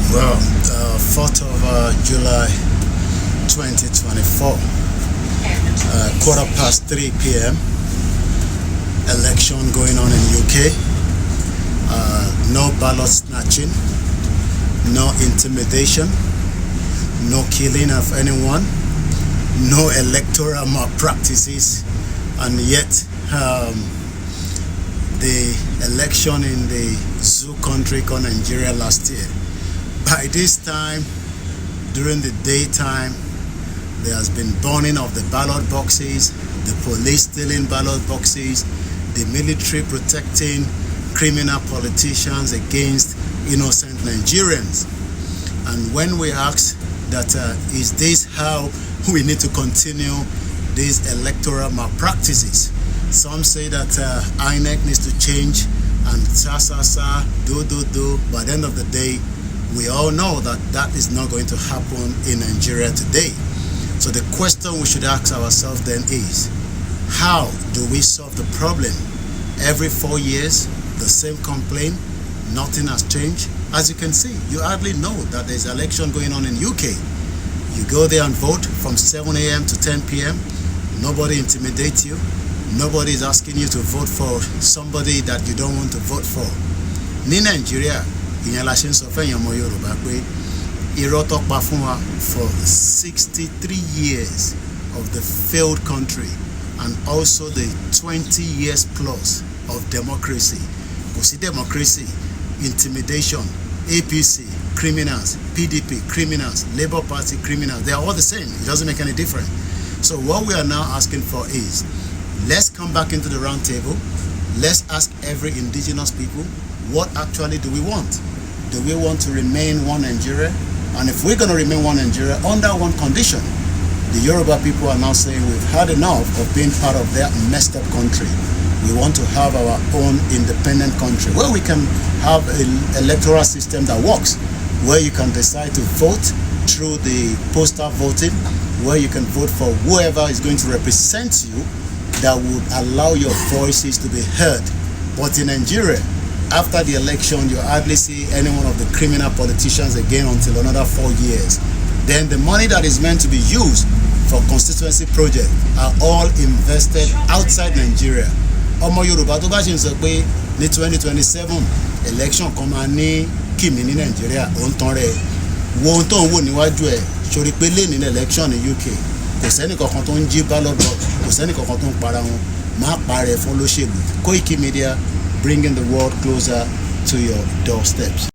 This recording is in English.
Well, 4th of July 2024, 3:15 p.m. Election going on in UK. No ballot snatching, no intimidation, no killing of anyone, no electoral malpractices, and yet the election in the zoo country called Nigeria last year. By this time, during the daytime, there has been burning of the ballot boxes, the police stealing ballot boxes, the military protecting criminal politicians against innocent Nigerians. And when we ask that is this how we need to continue these electoral malpractices, some say that INEC needs to change and do. By the end of the day, we all know that that is not going to happen in Nigeria today. So the question we should ask ourselves then is, how do we solve the problem? Every 4 years, the same complaint, nothing has changed. As you can see, you hardly know that there's an election going on in UK. You go there and vote from 7 a.m. to 10 p.m. Nobody intimidates you. Nobody is asking you to vote for somebody that you don't want to vote for. Ní Nigeria, ìyẹn la ṣe ń sọ fẹ́yìn ọmọ Yorùbá pé irọ́ tó pa fún wa for 63 years of the failed country and also the 20 years plus of democracy. Kò sí democracy, intimidation, APC, criminals, PDP, criminals, Labour Party, criminals. They are all the same. It doesn't make any difference. So what we are now asking for is, let's come back into the round table. Let's ask every indigenous people, what actually do we want? Do we want to remain one Nigeria? And if we're going to remain one Nigeria under one condition, the Yoruba people are now saying we've had enough of being part of their messed up country. We want to have our own independent country where we can have an electoral system that works, where you can decide to vote through the postal voting, where you can vote for whoever is going to represent you, that would allow your voices to be heard. But in Nigeria, after the election, you hardly see any one of the criminal politicians again until another 4 years. Then the money that is meant to be used for constituency projects are all invested outside Nigeria. Ọmọ Yorùbá tó bá ṣe ń sọ pé ní 2027 election kan máa ní kìmí ní Nigeria, ó ń tán rẹ̀. Wo ohun tó ń wò níwájú ẹ̀, sórí pé lè ní election ní UK. Kò sẹ́ni kankan tó ń jí ballot box, kò sẹ́ni kankan tó ń para wọn. Má parẹ́ fún olóṣèlú. Koiki Media, bringing the world closer to your doorsteps.